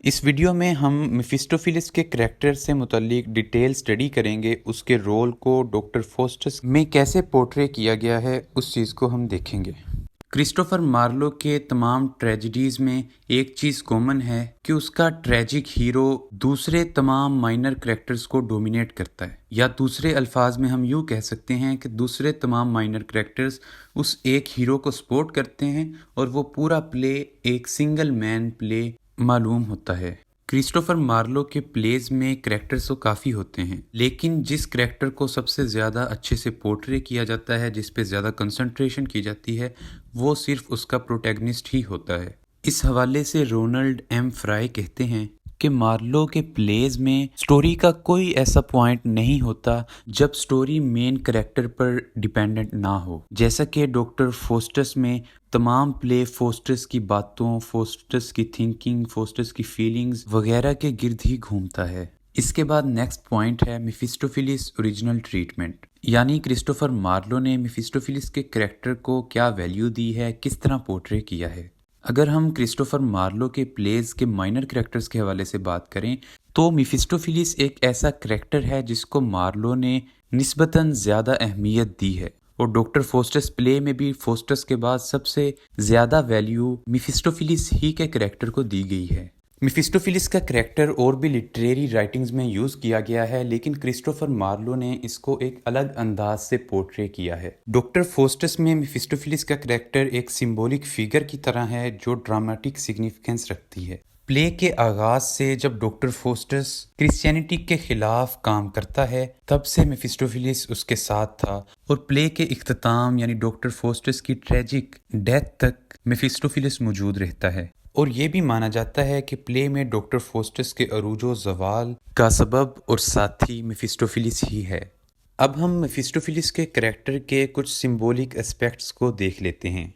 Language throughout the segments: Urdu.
اس ویڈیو میں ہم میفسٹوفیلس کے کریکٹر سے متعلق ڈیٹیل سٹڈی کریں گے. اس کے رول کو ڈاکٹر فوسٹس میں کیسے پورٹرے کیا گیا ہے اس چیز کو ہم دیکھیں گے. کرسٹوفر مارلو کے تمام ٹریجڈیز میں ایک چیز کامن ہے کہ اس کا ٹریجک ہیرو دوسرے تمام مائنر کریکٹرز کو ڈومینیٹ کرتا ہے، یا دوسرے الفاظ میں ہم یوں کہہ سکتے ہیں کہ دوسرے تمام مائنر کریکٹرز اس ایک ہیرو کو سپورٹ کرتے ہیں اور وہ پورا پلے ایک سنگل مین پلے معلوم ہوتا ہے. کرسٹوفر مارلو کے پلیز میں کریکٹرز تو کافی ہوتے ہیں، لیکن جس کریکٹر کو سب سے زیادہ اچھے سے پورٹرے کیا جاتا ہے، جس پہ زیادہ کنسنٹریشن کی جاتی ہے، وہ صرف اس کا پروٹیگنسٹ ہی ہوتا ہے. اس حوالے سے رونلڈ ایم فرائی کہتے ہیں کہ مارلو کے پلیز میں سٹوری کا کوئی ایسا پوائنٹ نہیں ہوتا جب سٹوری مین کریکٹر پر ڈیپینڈنٹ نہ ہو، جیسا کہ ڈاکٹر فوسٹس میں تمام پلے فوسٹس کی باتوں، فوسٹس کی تھنکنگ، فوسٹس کی فیلنگز وغیرہ کے گرد ہی گھومتا ہے. اس کے بعد نیکسٹ پوائنٹ ہے میفسٹوفیلس اوریجنل ٹریٹمنٹ، یعنی کرسٹوفر مارلو نے میفسٹوفیلس کے کریکٹر کو کیا ویلیو دی ہے، کس طرح پورٹرے کیا ہے. اگر ہم کرسٹوفر مارلو کے پلیز کے مائنر کریکٹرز کے حوالے سے بات کریں تو میفسٹوفیلس ایک ایسا کریکٹر ہے جس کو مارلو نے نسبتاً زیادہ اہمیت دی ہے، اور ڈاکٹر فوسٹس پلے میں بھی فوسٹس کے بعد سب سے زیادہ ویلیو میفسٹوفیلس ہی کے کریکٹر کو دی گئی ہے. میفسٹوفیلس کا کریکٹر اور بھی لٹریری رائٹنگز میں یوز کیا گیا ہے، لیکن کرسٹوفر مارلو نے اس کو ایک الگ انداز سے پورٹرے کیا ہے. ڈاکٹر فوسٹس میں میفسٹوفیلس کا کریکٹر ایک سمبولک فگر کی طرح ہے جو ڈرامیٹک سگنیفیکنس رکھتی ہے. پلے کے آغاز سے جب ڈاکٹر فوسٹس کرسچینٹی کے خلاف کام کرتا ہے تب سے میفسٹوفیلس اس کے ساتھ تھا، اور پلے کے اختتام یعنی ڈاکٹر فوسٹس کی ٹریجک ڈیتھ تک میفسٹوفیلس موجود رہتا ہے. اور یہ بھی مانا جاتا ہے کہ پلے میں ڈاکٹر فوسٹس کے عروج و زوال کا سبب اور ساتھی میفسٹوفیلس ہی ہے. اب ہم میفسٹوفیلس کے کریکٹر کے کچھ سمبولک اسپیکٹس کو دیکھ لیتے ہیں.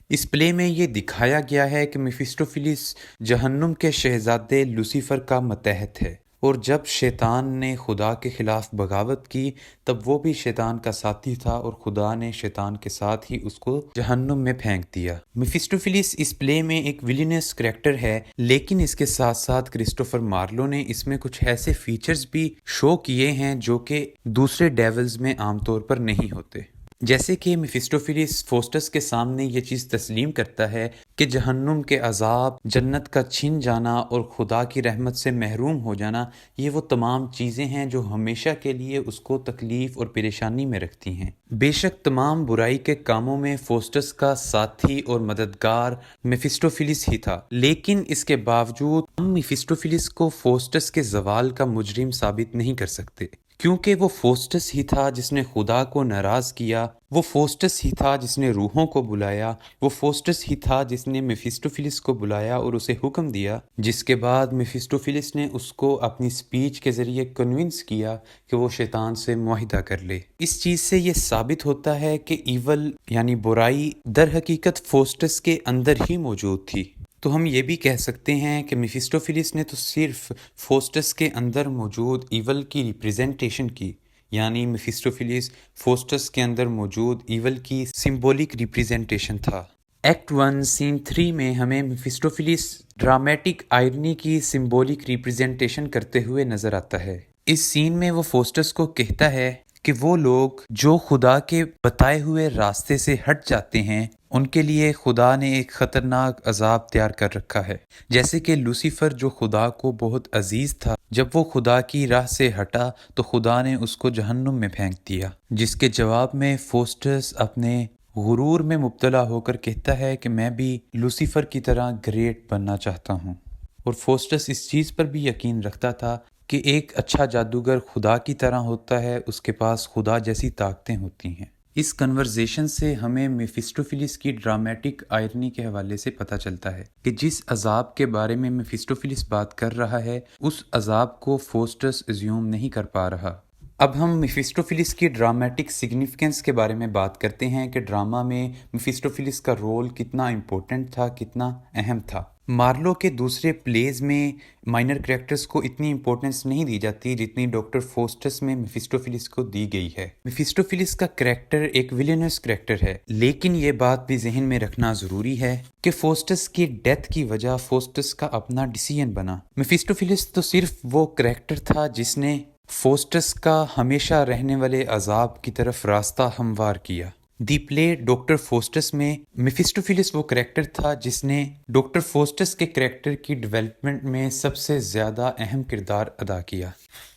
اس پلے میں یہ دکھایا گیا ہے کہ میفسٹوفیلس جہنم کے شہزادے لوسیفر کا ماتحت ہے، اور جب شیطان نے خدا کے خلاف بغاوت کی تب وہ بھی شیطان کا ساتھی تھا، اور خدا نے شیطان کے ساتھ ہی اس کو جہنم میں پھینک دیا. میفسٹوفیلس اس پلے میں ایک ویلینس کریکٹر ہے، لیکن اس کے ساتھ ساتھ کرسٹوفر مارلو نے اس میں کچھ ایسے فیچرز بھی شو کیے ہیں جو کہ دوسرے ڈیولز میں عام طور پر نہیں ہوتے. جیسے کہ میفسٹوفیلس فوسٹس کے سامنے یہ چیز تسلیم کرتا ہے کہ جہنم کے عذاب، جنت کا چھن جانا اور خدا کی رحمت سے محروم ہو جانا، یہ وہ تمام چیزیں ہیں جو ہمیشہ کے لیے اس کو تکلیف اور پریشانی میں رکھتی ہیں. بے شک تمام برائی کے کاموں میں فوسٹس کا ساتھی اور مددگار میفسٹوفیلس ہی تھا، لیکن اس کے باوجود ہم میفسٹوفیلس کو فوسٹس کے زوال کا مجرم ثابت نہیں کر سکتے، کیونکہ وہ فوسٹس ہی تھا جس نے خدا کو ناراض کیا، وہ فوسٹس ہی تھا جس نے روحوں کو بلایا، وہ فوسٹس ہی تھا جس نے میفسٹوفیلس کو بلایا اور اسے حکم دیا، جس کے بعد میفسٹوفیلس نے اس کو اپنی سپیچ کے ذریعے کنونس کیا کہ وہ شیطان سے معاہدہ کر لے. اس چیز سے یہ ثابت ہوتا ہے کہ ایول یعنی برائی در حقیقت فوسٹس کے اندر ہی موجود تھی. تو ہم یہ بھی کہہ سکتے ہیں کہ میفسٹوفیلس نے تو صرف فوسٹس کے اندر موجود ایول کی ریپریزنٹیشن کی، یعنی میفسٹوفیلس فوسٹس کے اندر موجود ایول کی سمبولک ریپریزنٹیشن تھا. ایکٹ 1 سین 3 میں ہمیں میفسٹوفیلس ڈرامیٹک آئرنی کی سمبولک ریپریزنٹیشن کرتے ہوئے نظر آتا ہے. اس سین میں وہ فوسٹس کو کہتا ہے کہ وہ لوگ جو خدا کے بتائے ہوئے راستے سے ہٹ جاتے ہیں ان کے لیے خدا نے ایک خطرناک عذاب تیار کر رکھا ہے. جیسے کہ لوسیفر جو خدا کو بہت عزیز تھا، جب وہ خدا کی راہ سے ہٹا تو خدا نے اس کو جہنم میں پھینک دیا، جس کے جواب میں فوسٹس اپنے غرور میں مبتلا ہو کر کہتا ہے کہ میں بھی لوسیفر کی طرح گریٹ بننا چاہتا ہوں. اور فوسٹس اس چیز پر بھی یقین رکھتا تھا کہ ایک اچھا جادوگر خدا کی طرح ہوتا ہے، اس کے پاس خدا جیسی طاقتیں ہوتی ہیں. اس کنورزیشن سے ہمیں میفسٹوفیلس کی ڈرامیٹک آئرنی کے حوالے سے پتہ چلتا ہے کہ جس عذاب کے بارے میں میفسٹوفیلس بات کر رہا ہے اس عذاب کو فوسٹس ایزیوم نہیں کر پا رہا. اب ہم میفسٹوفیلس کی ڈرامیٹک سگنیفیکنس کے بارے میں بات کرتے ہیں کہ ڈرامہ میں میفسٹوفیلس کا رول کتنا امپورٹنٹ تھا، کتنا اہم تھا. مارلو کے دوسرے پلیز میں مائنر کریکٹرز کو اتنی امپورٹنس نہیں دی جاتی جتنی ڈاکٹر فوسٹس میں میفیسٹوفیلس کو دی گئی ہے۔ میفیسٹوفیلس کا کریکٹر ایک ویلنس کریکٹر ہے، لیکن یہ بات بھی ذہن میں رکھنا ضروری ہے کہ فوسٹس کی ڈیتھ کی وجہ فوسٹس کا اپنا ڈیسیژن بنا۔ میفیسٹوفیلس تو صرف وہ کریکٹر تھا جس نے فوسٹس کا ہمیشہ رہنے والے عذاب کی طرف راستہ ہموار کیا۔ دی پلے ڈاکٹر فوسٹس میں میفیسٹوفیلس وہ کریکٹر تھا جس نے ڈاکٹر فوسٹس کے کریکٹر کی ڈیولپمنٹ میں سب سے زیادہ اہم کردار ادا کیا۔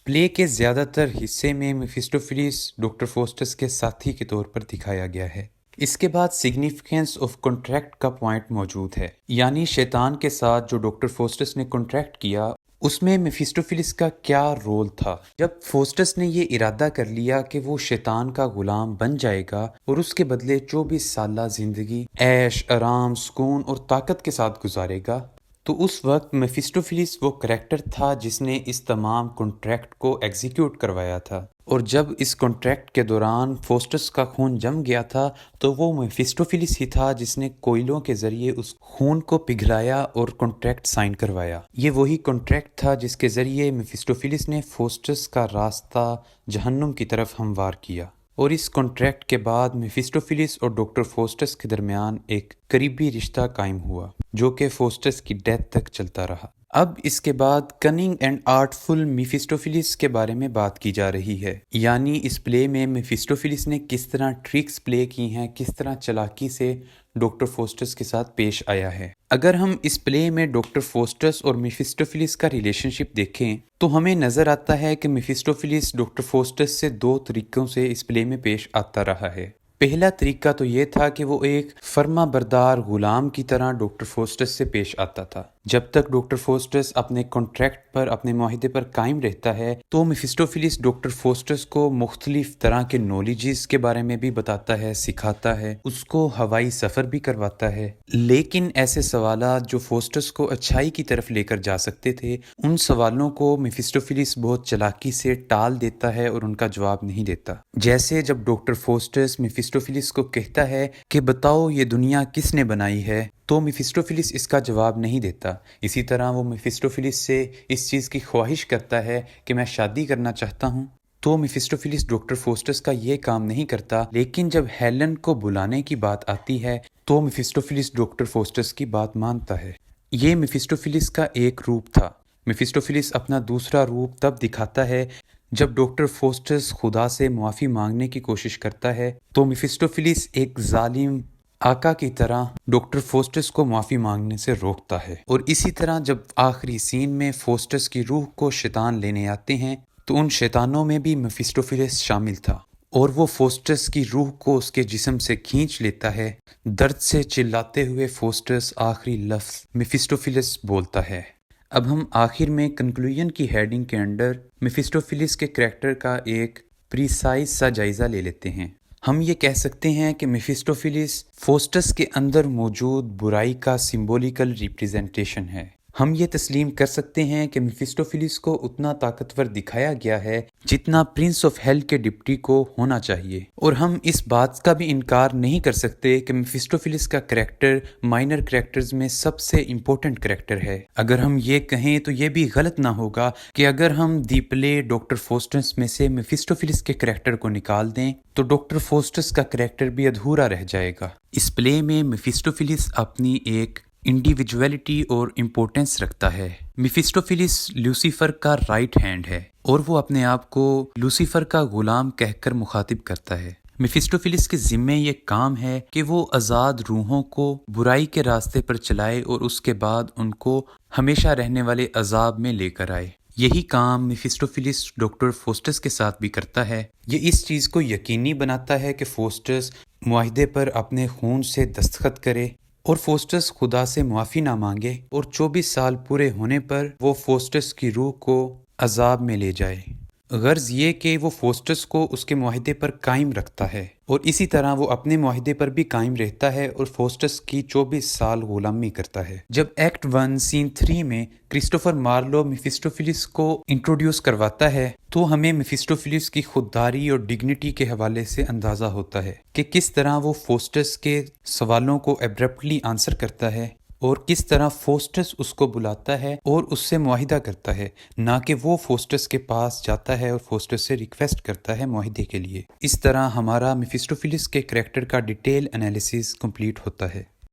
پلے کے زیادہ تر حصے میں میفیسٹوفیلس ڈاکٹر فوسٹس کے ساتھی کے طور پر دکھایا گیا ہے۔ اس کے بعد سگنیفیکنس آف کنٹریکٹ کا پوائنٹ موجود ہے، یعنی شیطان کے ساتھ جو ڈاکٹر فوسٹس نے کنٹریکٹ کیا اس میں میفیسٹوفیلس کا کیا رول تھا۔ جب فوسٹس نے یہ ارادہ کر لیا کہ وہ شیطان کا غلام بن جائے گا اور اس کے بدلے 24 سالہ زندگی عیش آرام سکون اور طاقت کے ساتھ گزارے گا، تو اس وقت میفیسٹوفیلس وہ کریکٹر تھا جس نے اس تمام کنٹریکٹ کو ایگزیکیوٹ کروایا تھا، اور جب اس کنٹریکٹ کے دوران فوسٹس کا خون جم گیا تھا تو وہ میفیسٹوفیلس ہی تھا جس نے کوئلوں کے ذریعے اس خون کو پگھلایا اور کنٹریکٹ سائن کروایا۔ یہ وہی کنٹریکٹ تھا جس کے ذریعے میفیسٹوفیلس نے فوسٹس کا راستہ جہنم کی طرف ہموار کیا، اور اس کنٹریکٹ کے بعد میفیسٹوفیلس اور ڈاکٹر فوسٹس کے درمیان ایک قریبی رشتہ قائم ہوا جو کہ فوسٹس کی ڈیتھ تک چلتا رہا۔ اب اس کے بعد کننگ اینڈ آرٹفل میفیسٹوفیلس کے بارے میں بات کی جا رہی ہے، یعنی اس پلے میں میفیسٹوفیلس نے کس طرح ٹرکس پلے کی ہیں، کس طرح چلاکی سے ڈاکٹر فوسٹس کے ساتھ پیش آیا ہے۔ اگر ہم اس پلے میں ڈاکٹر فوسٹس اور میفیسٹوفیلس کا ریلیشن شپ دیکھیں تو ہمیں نظر آتا ہے کہ میفیسٹوفیلس ڈاکٹر فوسٹس سے دو طریقوں سے اس پلے میں پیش آتا رہا ہے۔ پہلا طریقہ تو یہ تھا کہ وہ ایک فرما بردار غلام کی طرح ڈاکٹر فوسٹس سے پیش آتا تھا۔ جب تک ڈاکٹر فوسٹس اپنے کنٹریکٹ پر، اپنے معاہدے پر قائم رہتا ہے تو میفیسٹوفیلس ڈاکٹر فوسٹس کو مختلف طرح کے نالجز کے بارے میں بھی بتاتا ہے، سکھاتا ہے، اس کو ہوائی سفر بھی کرواتا ہے، لیکن ایسے سوالات جو فوسٹس کو اچھائی کی طرف لے کر جا سکتے تھے ان سوالوں کو میفیسٹوفیلس بہت چلاکی سے ٹال دیتا ہے اور ان کا جواب نہیں دیتا۔ جیسے جب ڈاکٹر فوسٹس میفیسٹوفیلس کو کہتا ہے کہ بتاؤ یہ دنیا کس نے بنائی ہے، تو میفیسٹوفیلس اس کا جواب نہیں دیتا۔ اسی طرح وہ میفیسٹوفیلس سے اس چیز کی خواہش کرتا ہے کہ میں شادی کرنا چاہتا ہوں، تو میفیسٹوفیلس ڈاکٹر فوسٹس کا یہ کام نہیں کرتا، لیکن جب ہیلن کو بلانے کی بات آتی ہے تو میفیسٹوفیلس ڈاکٹر فوسٹس کی بات مانتا ہے۔ یہ میفیسٹوفیلس کا ایک روپ تھا۔ میفیسٹوفیلس اپنا دوسرا روپ تب دکھاتا ہے جب ڈاکٹر فوسٹس خدا سے معافی مانگنے کی کوشش کرتا ہے تو میفیسٹوفیلس ایک ظالم آقا کی طرح ڈاکٹر فوسٹس کو معافی مانگنے سے روکتا ہے، اور اسی طرح جب آخری سین میں فوسٹس کی روح کو شیطان لینے آتے ہیں تو ان شیطانوں میں بھی میفیسٹوفیلس شامل تھا، اور وہ فوسٹس کی روح کو اس کے جسم سے کھینچ لیتا ہے۔ درد سے چلاتے ہوئے فوسٹس آخری لفظ میفیسٹوفیلس بولتا ہے۔ اب ہم آخر میں کنکلوژن کی ہیڈنگ کے انڈر میفیسٹوفیلس کے کریکٹر کا ایک پریسائز سا جائزہ لے لیتے ہیں۔ ہم یہ کہہ سکتے ہیں کہ میفیسٹوفیلس فوسٹس کے اندر موجود برائی کا سمبولیکل ریپریزنٹیشن ہے۔ ہم یہ تسلیم کر سکتے ہیں کہ میفیسٹوفیلس کو اتنا طاقتور دکھایا گیا ہے جتنا پرنس آف ہیل کے ڈپٹی کو ہونا چاہیے، اور ہم اس بات کا بھی انکار نہیں کر سکتے کہ میفیسٹوفیلس کا کریکٹر مائنر کریکٹرز میں سب سے امپورٹنٹ کریکٹر ہے۔ اگر ہم یہ کہیں تو یہ بھی غلط نہ ہوگا کہ اگر ہم دی پلے ڈاکٹر فوسٹس میں سے میفیسٹوفیلس کے کریکٹر کو نکال دیں تو ڈاکٹر فوسٹس کا کریکٹر بھی ادھورا رہ جائے گا۔ اس پلے میں میفیسٹوفیلس اپنی ایک انڈیویجویلٹی اور امپورٹنس رکھتا ہے۔ میفیسٹوفیلس لوسیفر کا رائٹ ہینڈ ہے اور وہ اپنے آپ کو لوسیفر کا غلام کہہ کر مخاطب کرتا ہے۔ میفیسٹوفیلس کے ذمے یہ کام ہے کہ وہ آزاد روحوں کو برائی کے راستے پر چلائے اور اس کے بعد ان کو ہمیشہ رہنے والے عذاب میں لے کر آئے۔ یہی کام میفیسٹوفیلس ڈاکٹر فوسٹس کے ساتھ بھی کرتا ہے۔ یہ اس چیز کو یقینی بناتا ہے کہ فوسٹس معاہدے پر اپنے خون سے دستخط کرے اور فوسٹس خدا سے معافی نہ مانگے، اور 24 سال پورے ہونے پر وہ فوسٹس کی روح کو عذاب میں لے جائے۔ غرض یہ کہ وہ فوسٹس کو اس کے معاہدے پر قائم رکھتا ہے، اور اسی طرح وہ اپنے معاہدے پر بھی قائم رہتا ہے اور فوسٹس کی 24 سال غلامی کرتا ہے۔ جب ایکٹ 1 سین 3 میں کرسٹوفر مارلو میفیسٹوفیلس کو انٹروڈیوس کرواتا ہے تو ہمیں میفیسٹوفیلس کی خودداری اور ڈگنیٹی کے حوالے سے اندازہ ہوتا ہے کہ کس طرح وہ فوسٹس کے سوالوں کو ایبرپٹلی آنسر کرتا ہے، اور کس طرح فوسٹس اس کو بلاتا ہے اور اس سے معاہدہ کرتا ہے، نہ کہ وہ فوسٹس کے پاس جاتا ہے اور فوسٹس سے ریکویسٹ کرتا ہے معاہدے کے لیے۔ اس طرح ہمارا میفسٹوفیلس کے کریکٹر کا ڈیٹیل انالیسس کمپلیٹ ہوتا ہے۔